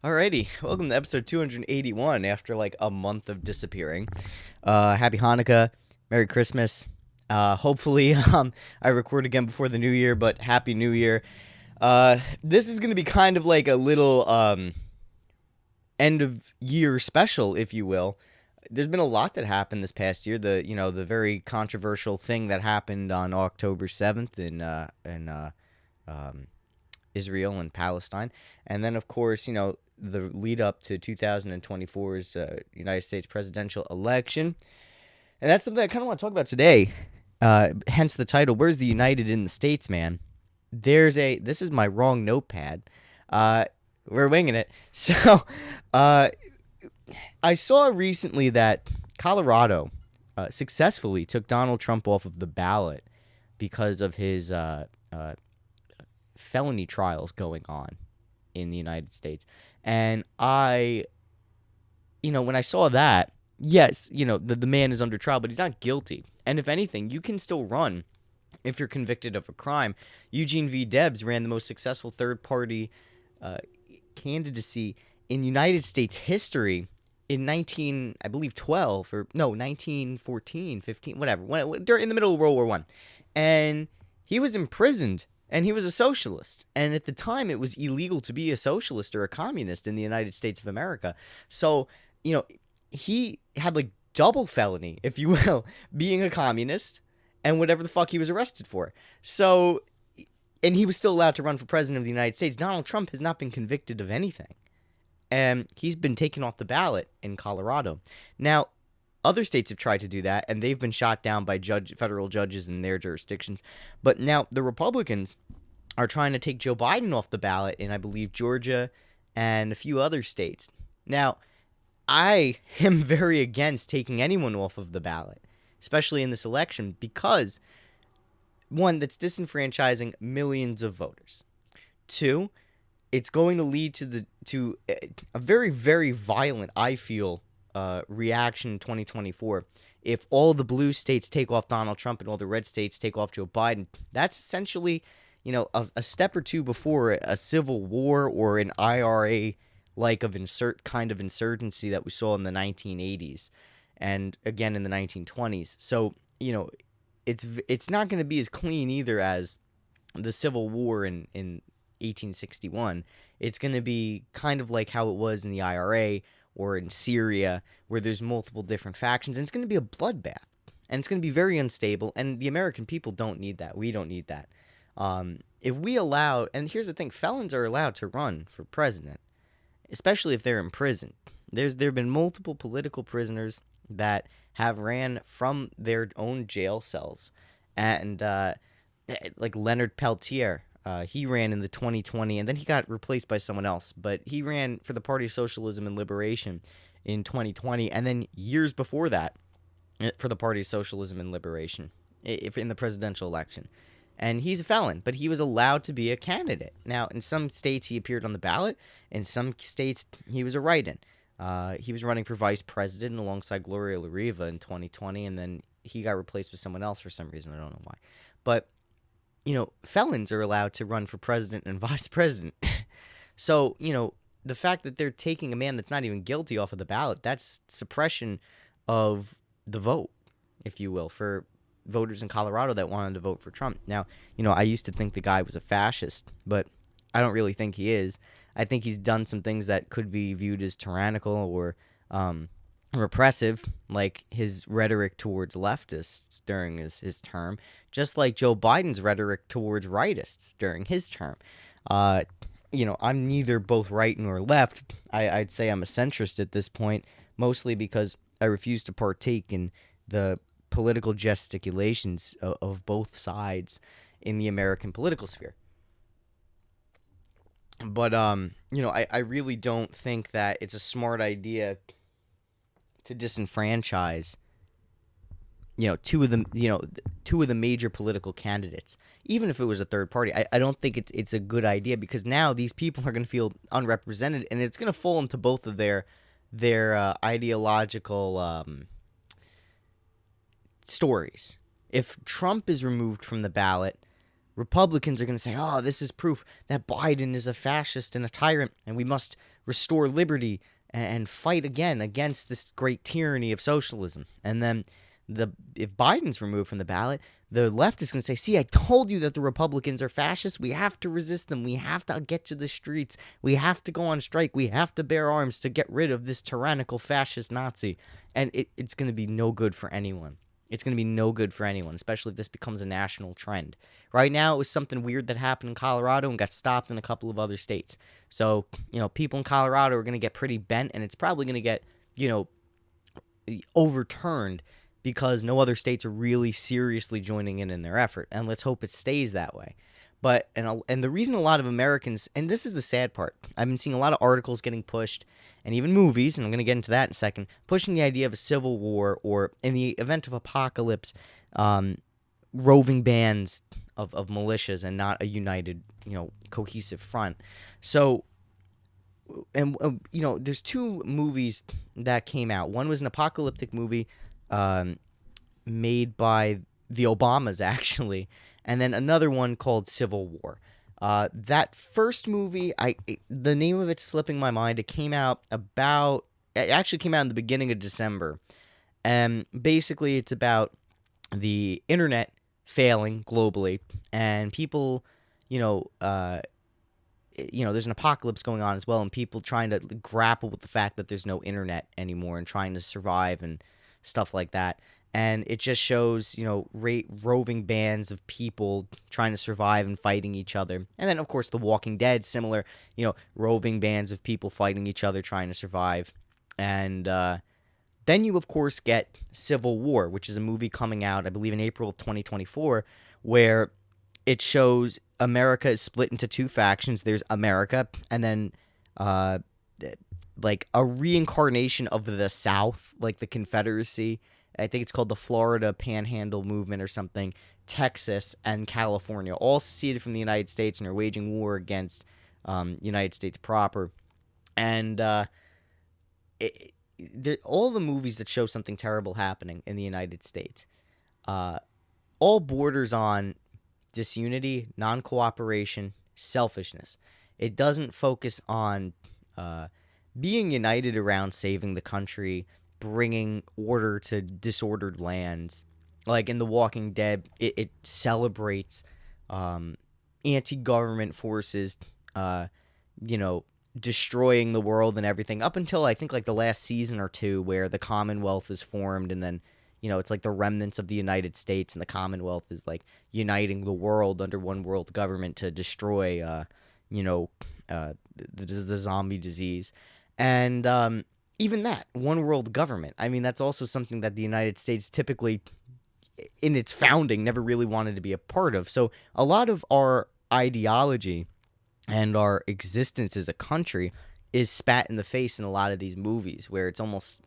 Alrighty, welcome to episode 281 after like a month of disappearing. Happy Hanukkah, Merry Christmas. Hopefully, I record again before the new year, but Happy New Year. This is going to be kind of like a little end of year special, if you will. There's been a lot that happened this past year. The very controversial thing that happened on October 7th in Israel and Palestine. And then, of course, the lead up to 2024's United States presidential election. And that's something I kind of want to talk about today. Hence the title, Where's the United in the States, man? This is my wrong notepad. We're winging it. So, I saw recently that Colorado successfully took Donald Trump off of the ballot because of his felony trials going on in the United States. And when I saw that, yes, the man is under trial, but he's not guilty. And if anything, you can still run if you're convicted of a crime. Eugene V. Debs ran the most successful third-party candidacy in United States history in 1914, 15, whatever, in the middle of World War I. And he was imprisoned. And he was a socialist. And at the time, it was illegal to be a socialist or a communist in the United States of America. So, he had like double felony, if you will, being a communist and whatever the fuck he was arrested for. So, and he was still allowed to run for president of the United States. Donald Trump has not been convicted of anything. And he's been taken off the ballot in Colorado. Now, other states have tried to do that, and they've been shot down by federal judges in their jurisdictions. But now the Republicans are trying to take Joe Biden off the ballot in, I believe, Georgia and a few other states. Now, I am very against taking anyone off of the ballot, especially in this election, because, one, that's disenfranchising millions of voters. Two, it's going to lead to a very, very violent, I feel, reaction in 2024. If all the blue states take off Donald Trump and all the red states take off Joe Biden, that's essentially, a step or two before a civil war or an IRA like of insurgency that we saw in the 1980s and again in the 1920s. So, it's not going to be as clean either as the Civil War in 1861. It's going to be kind of like how it was in the IRA or in Syria, where there's multiple different factions, and it's going to be a bloodbath, and it's going to be very unstable, and the American people don't need that. We don't need that. If we allow, and here's the thing, felons are allowed to run for president, especially if they're in prison. There have been multiple political prisoners that have ran from their own jail cells, and like Leonard Peltier, he ran in the 2020, and then he got replaced by someone else. But he ran for the Party of Socialism and Liberation in 2020, and then years before that for the Party of Socialism and Liberation in the presidential election. And he's a felon, but he was allowed to be a candidate. Now, in some states, he appeared on the ballot. In some states, he was a write-in. He was running for vice president alongside Gloria La Riva in 2020, and then he got replaced with someone else for some reason. I don't know why. But felons are allowed to run for president and vice president. So, the fact that they're taking a man that's not even guilty off of the ballot, that's suppression of the vote, if you will, for voters in Colorado that wanted to vote for Trump. Now, I used to think the guy was a fascist, but I don't really think he is. I think he's done some things that could be viewed as tyrannical or repressive, like his rhetoric towards leftists during his term, just like Joe Biden's rhetoric towards rightists during his term. I'm neither both right nor left. I'd say I'm a centrist at this point, mostly because I refuse to partake in the political gesticulations of both sides in the American political sphere. But, I really don't think that it's a smart idea to disenfranchise, two of the major political candidates, even if it was a third party. I don't think it's a good idea, because now these people are going to feel unrepresented, and it's going to fall into both of their ideological stories. If Trump is removed from the ballot, Republicans are going to say, oh, this is proof that Biden is a fascist and a tyrant, and we must restore liberty and fight again against this great tyranny of socialism. And then if Biden's removed from the ballot, the left is going to say, see, I told you that the Republicans are fascists. We have to resist them. We have to get to the streets. We have to go on strike. We have to bear arms to get rid of this tyrannical fascist Nazi. And it's going to be no good for anyone. It's going to be no good for anyone, especially if this becomes a national trend. Right now, it was something weird that happened in Colorado and got stopped in a couple of other states. So, people in Colorado are going to get pretty bent, and it's probably going to get, overturned because no other states are really seriously joining in their effort. And let's hope it stays that way. But, and the reason a lot of Americans, and this is the sad part, I've been seeing a lot of articles getting pushed, and even movies, and I'm going to get into that in a second, pushing the idea of a civil war, or in the event of apocalypse, roving bands of militias and not a united, cohesive front. So, and, there's two movies that came out. One was an apocalyptic movie made by the Obamas, actually, and then another one called Civil War. That first movie, the name of it's slipping my mind. It actually came out in the beginning of December. And basically it's about the internet failing globally, and people, there's an apocalypse going on as well, and people trying to grapple with the fact that there's no internet anymore and trying to survive and stuff like that. And it just shows, roving bands of people trying to survive and fighting each other. And then, of course, The Walking Dead, similar, roving bands of people fighting each other trying to survive. And then you, of course, get Civil War, which is a movie coming out, I believe, in April of 2024, where it shows America is split into two factions. There's America, and then like a reincarnation of the South, like the Confederacy. I think it's called the Florida Panhandle Movement or something. Texas and California, all seceded from the United States and are waging war against United States proper. And all the movies that show something terrible happening in the United States, all borders on disunity, non-cooperation, selfishness. It doesn't focus on being united around saving the country, bringing order to disordered lands. Like in The Walking Dead, it celebrates anti-government forces, destroying the world and everything, up until I think like the last season or two, where the Commonwealth is formed, and then it's like the remnants of the United States, and the Commonwealth is like uniting the world under one world government to destroy the zombie disease. And even that one world government, I mean, that's also something that the United States typically in its founding never really wanted to be a part of. So a lot of our ideology and our existence as a country is spat in the face in a lot of these movies, where it's almost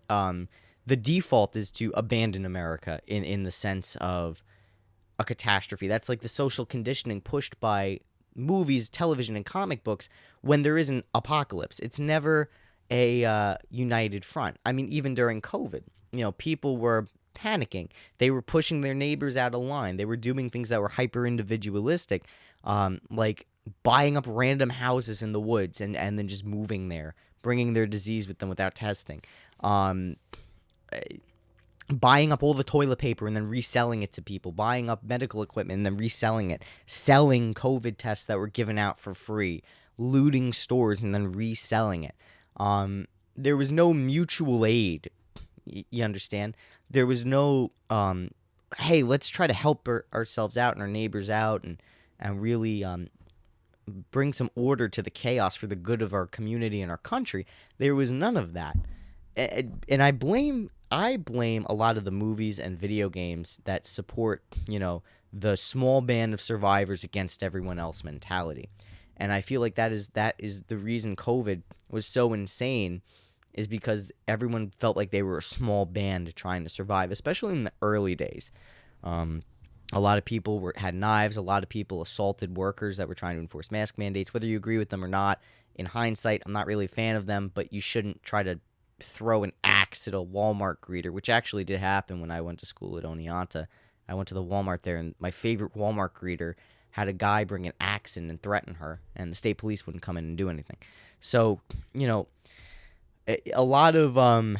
the default is to abandon America in the sense of a catastrophe. That's like the social conditioning pushed by movies, television, and comic books when there is an apocalypse. It's never a united front. I mean, even during COVID, people were panicking. They were pushing their neighbors out of line. They were doing things that were hyper individualistic, like buying up random houses in the woods and then just moving there, bringing their disease with them without testing, buying up all the toilet paper and then reselling it to people, buying up medical equipment and then reselling it, selling COVID tests that were given out for free, looting stores and then reselling it. There was no mutual aid. You understand? There was no, hey, let's try to help ourselves out and our neighbors out and really bring some order to the chaos for the good of our community and our country. There was none of that. And I blame a lot of the movies and video games that support, the small band of survivors against everyone else mentality. And I feel like that is the reason COVID was so insane, is because everyone felt like they were a small band trying to survive, especially in the early days. A lot of people had knives. A lot of people assaulted workers that were trying to enforce mask mandates, whether you agree with them or not. In hindsight, I'm not really a fan of them, but you shouldn't try to throw an axe at a Walmart greeter, which actually did happen when I went to school at Oneonta. I went to the Walmart there, and my favorite Walmart greeter had a guy bring an axe in and threaten her, and the state police wouldn't come in and do anything. So, a lot of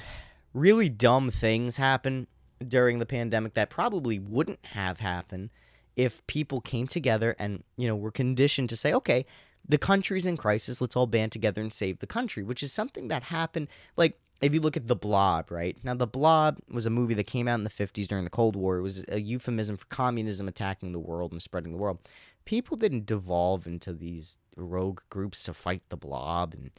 really dumb things happen during the pandemic that probably wouldn't have happened if people came together and, were conditioned to say, okay, the country's in crisis, let's all band together and save the country, which is something that happened. Like, if you look at The Blob, right? Now, The Blob was a movie that came out in the 50s during the Cold War. It was a euphemism for communism attacking the world and spreading the world. People didn't devolve into these rogue groups to fight the Blob, and,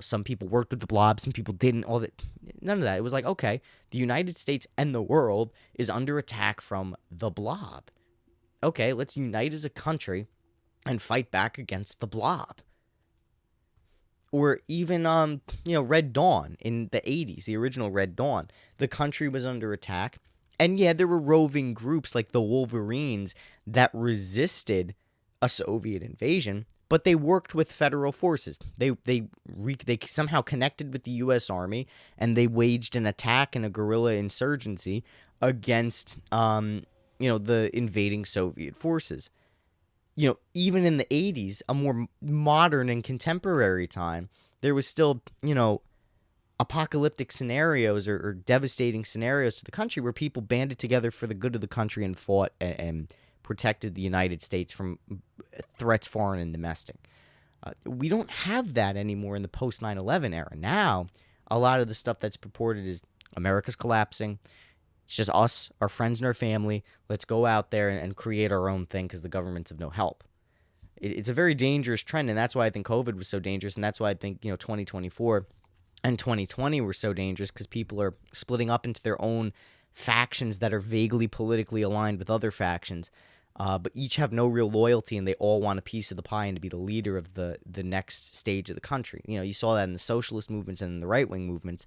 some people worked with the Blob, some people didn't. All that, none of that. It was like, okay, the United States and the world is under attack from the Blob. Okay, let's unite as a country and fight back against the Blob. Or even, Red Dawn in the 80s, the original Red Dawn. The country was under attack. And yeah, there were roving groups like the Wolverines that resisted a Soviet invasion, but they worked with federal forces. They somehow connected with the U.S. Army, and they waged an attack and a guerrilla insurgency against, the invading Soviet forces. Even in the 80s, a more modern and contemporary time, there was still, apocalyptic scenarios or devastating scenarios to the country where people banded together for the good of the country and fought and protected the United States from threats foreign and domestic. We don't have that anymore in the post 9/11 era. Now, a lot of the stuff that's purported is America's collapsing. It's just us, our friends, and our family. Let's go out there and create our own thing because the government's of no help. It's a very dangerous trend, and that's why I think COVID was so dangerous, and that's why I think 2024 and 2020 were so dangerous, because people are splitting up into their own factions that are vaguely politically aligned with other factions, but each have no real loyalty, and they all want a piece of the pie and to be the leader of the next stage of the country. You saw that in the socialist movements and in the right-wing movements,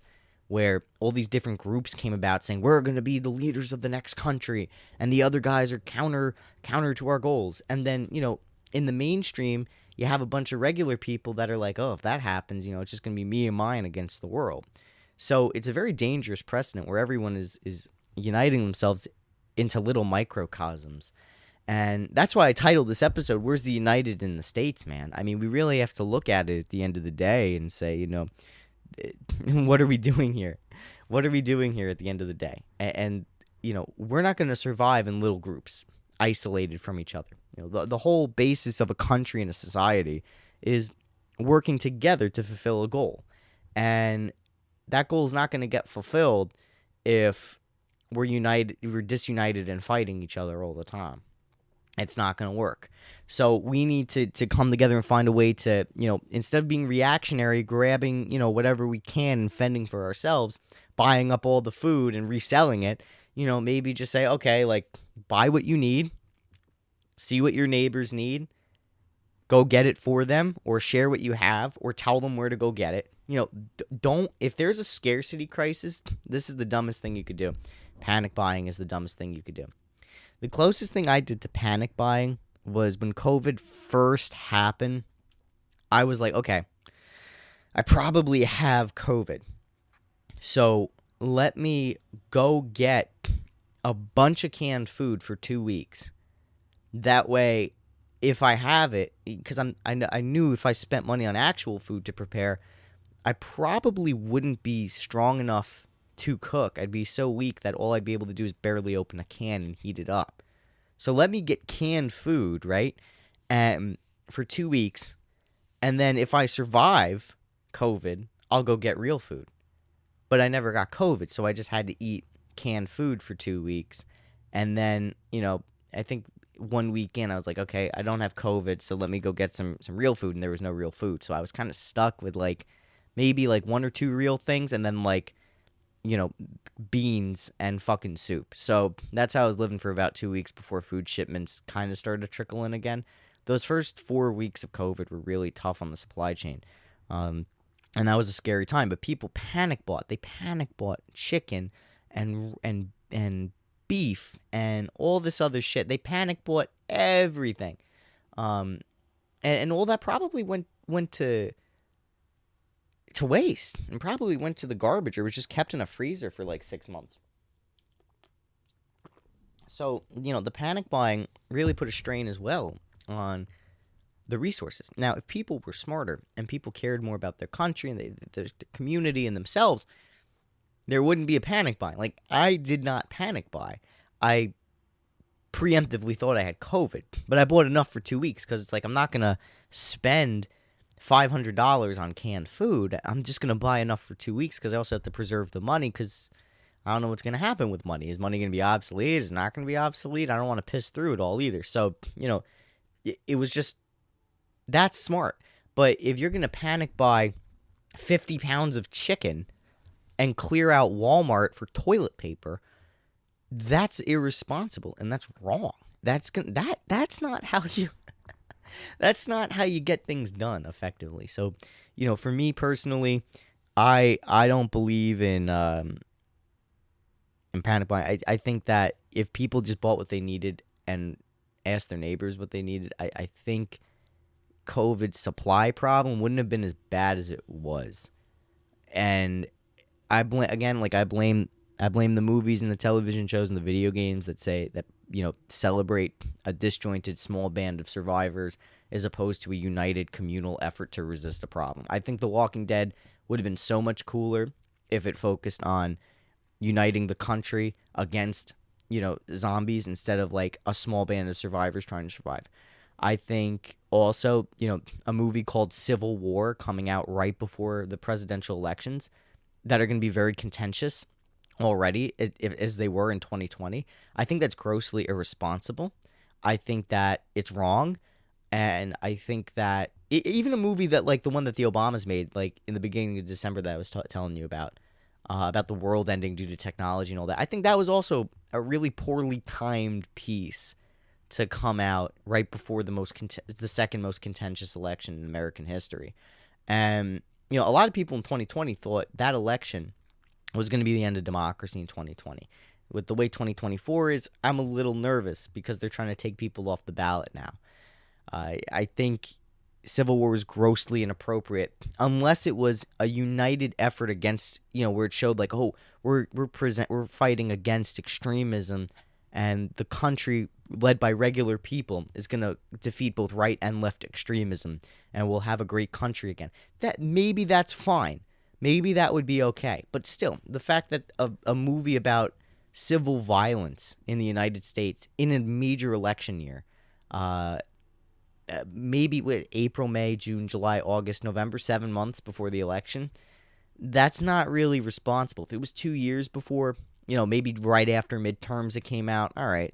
where all these different groups came about saying, we're going to be the leaders of the next country, and the other guys are counter to our goals. And then, in the mainstream, you have a bunch of regular people that are like, oh, if that happens, it's just going to be me and mine against the world. So it's a very dangerous precedent where everyone is uniting themselves into little microcosms. And that's why I titled this episode, Where's the United in the States, man? I mean, we really have to look at it at the end of the day and say, what are we doing here? What are we doing here at the end of the day? And we're not going to survive in little groups, isolated from each other. The whole basis of a country and a society is working together to fulfill a goal. And that goal is not going to get fulfilled if we're disunited and fighting each other all the time. It's not going to work. So we need to come together and find a way to, instead of being reactionary, grabbing, whatever we can and fending for ourselves, buying up all the food and reselling it, maybe just say, okay, like, buy what you need, see what your neighbors need, go get it for them, or share what you have, or tell them where to go get it. If there's a scarcity crisis, this is the dumbest thing you could do. Panic buying is the dumbest thing you could do. The closest thing I did to panic buying was when COVID first happened. I was like, okay, I probably have COVID. So let me go get a bunch of canned food for 2 weeks. That way, if I have it, because I knew if I spent money on actual food to prepare, I probably wouldn't be strong enough to cook. I'd be so weak that all I'd be able to do is barely open a can and heat it up. So let me get canned food, right, for 2 weeks, and then if I survive COVID, I'll go get real food. But I never got COVID, so I just had to eat canned food for 2 weeks, and then, I think 1 week in, I was like, okay, I don't have COVID, so let me go get some real food, and there was no real food, so I was kind of stuck with, maybe, 1 or 2 real things, and then, beans and fucking soup. So that's how I was living for about 2 weeks before food shipments kind of started to trickle in again. Those first 4 weeks of COVID were really tough on the supply chain. And that was a scary time, but people panic bought. They panic bought chicken and beef and all this other shit. They panic bought everything. And all that probably went to waste and probably went to the garbage or was just kept in a freezer for 6 months. So, the panic buying really put a strain as well on the resources. Now, if people were smarter and people cared more about their country and the community and themselves, there wouldn't be a panic buy. Like, I did not panic buy. I preemptively thought I had COVID, but I bought enough for 2 weeks because it's like I'm not going to spend $500 on canned food. I'm just going to buy enough for 2 weeks because I also have to preserve the money because I don't know what's going to happen with money. Is money going to be obsolete? Is it not going to be obsolete? I don't want to piss through it all either. So, it was just, that's smart. But if you're going to panic buy 50 pounds of chicken and clear out Walmart for toilet paper, that's irresponsible and that's wrong. That's not how you that's not how you get things done effectively. So, for me personally, I don't believe in panic buying. I think that if people just bought what they needed and asked their neighbors what they needed, I think COVID supply problem wouldn't have been as bad as it was. And I blame the movies and the television shows and the video games that say that, celebrate a disjointed small band of survivors as opposed to a united communal effort to resist a problem. I think The Walking Dead would have been so much cooler if it focused on uniting the country against, zombies instead of like a small band of survivors trying to survive. I think also, a movie called Civil War coming out right before the presidential elections that are going to be very contentious already, as they were in 2020. I think that's grossly irresponsible. I think that it's wrong. And I think that even a movie that like the one that the Obamas made, like in the beginning of December that I was telling you about the world ending due to technology and all that, I think that was also a really poorly timed piece to come out right before the second most contentious election in American history. And, a lot of people in 2020 thought that election was going to be the end of democracy in 2020. With the way 2024 is, I'm a little nervous because they're trying to take people off the ballot now. I think Civil War was grossly inappropriate unless it was a united effort against, where it showed like, oh, we're fighting against extremism, and the country led by regular people is going to defeat both right and left extremism, and we'll have a great country again. Maybe that's fine. Maybe that would be okay. But still, the fact that a movie about civil violence in the United States in a major election year, maybe with April, May, June, July, August, November, 7 months before the election, that's not really responsible. If it was 2 years before, maybe right after midterms it came out, all right,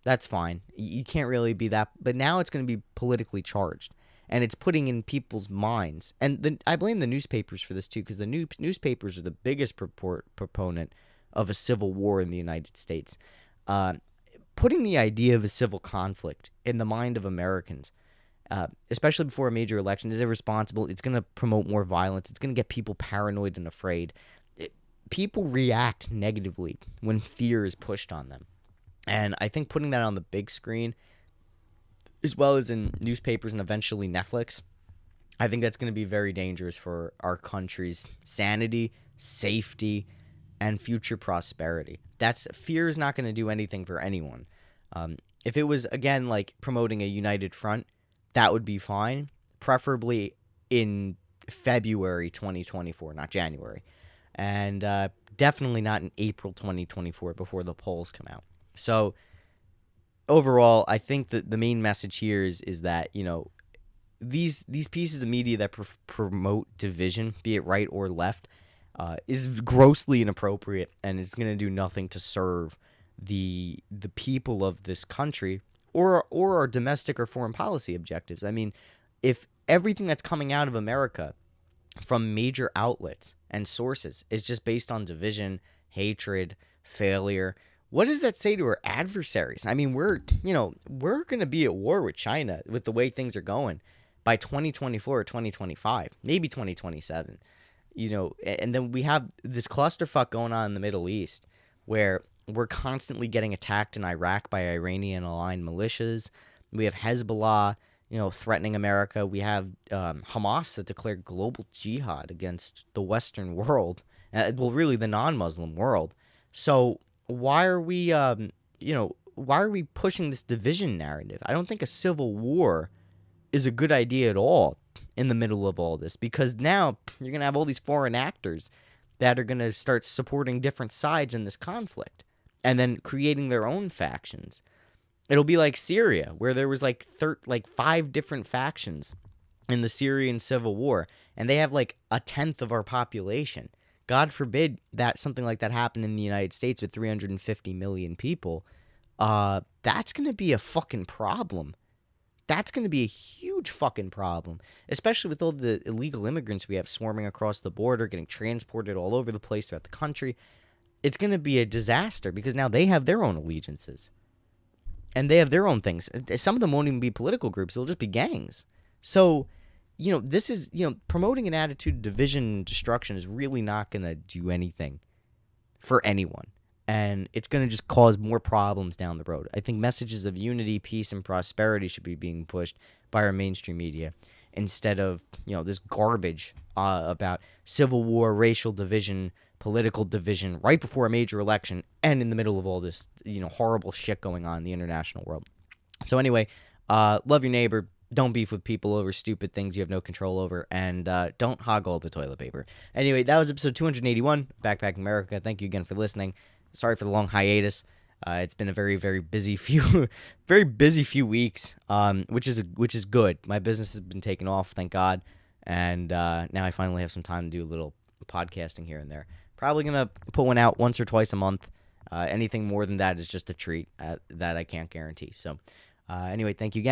that's fine. You can't really be that. But now it's going to be politically charged. And it's putting in people's minds. And I blame the newspapers for this too, because the newspapers are the biggest proponent of a civil war in the United States. Putting the idea of a civil conflict in the mind of Americans, especially before a major election, is irresponsible. It's going to promote more violence. It's going to get people paranoid and afraid. People react negatively when fear is pushed on them. And I think putting that on the big screen, as well as in newspapers and eventually Netflix, I think that's going to be very dangerous for our country's sanity, safety, and future prosperity. Fear is not going to do anything for anyone. If it was, again, like promoting a united front, that would be fine, preferably in February 2024, not January. And definitely not in April 2024 before the polls come out. So overall, I think that the main message here is that, these pieces of media that promote division, be it right or left, is grossly inappropriate, and it's going to do nothing to serve the people of this country or our domestic or foreign policy objectives. I mean, if everything that's coming out of America from major outlets and sources is just based on division, hatred, failure, what does that say to our adversaries? I mean, we're going to be at war with China with the way things are going by 2024 or 2025, maybe 2027. And then we have this clusterfuck going on in the Middle East where we're constantly getting attacked in Iraq by Iranian-aligned militias. We have Hezbollah, threatening America. We have Hamas that declared global jihad against the Western world, really the non-Muslim world. So why are we, why are we pushing this division narrative? I don't think a civil war is a good idea at all in the middle of all this, because now you're going to have all these foreign actors that are going to start supporting different sides in this conflict and then creating their own factions. It'll be like Syria, where there was like 5 different factions in the Syrian civil war, and they have like a tenth of our population. God forbid that something like that happened in the United States with 350 million people. That's going to be a fucking problem. That's going to be a huge fucking problem, especially with all the illegal immigrants we have swarming across the border, getting transported all over the place throughout the country. It's going to be a disaster because now they have their own allegiances and they have their own things. Some of them won't even be political groups. They'll just be gangs. So, this is, promoting an attitude of division and destruction is really not going to do anything for anyone. And it's going to just cause more problems down the road. I think messages of unity, peace, and prosperity should be being pushed by our mainstream media instead of, this garbage about civil war, racial division, political division right before a major election and in the middle of all this, horrible shit going on in the international world. So anyway, love your neighbor. Don't beef with people over stupid things you have no control over, and don't hog all the toilet paper. Anyway, that was episode 281, Backpacking America. Thank you again for listening. Sorry for the long hiatus. It's been a very, very busy few weeks, which is good. My business has been taking off, thank God, and now I finally have some time to do a little podcasting here and there. Probably gonna put one out once or twice a month. Anything more than that is just a treat that I can't guarantee. So, anyway, thank you again.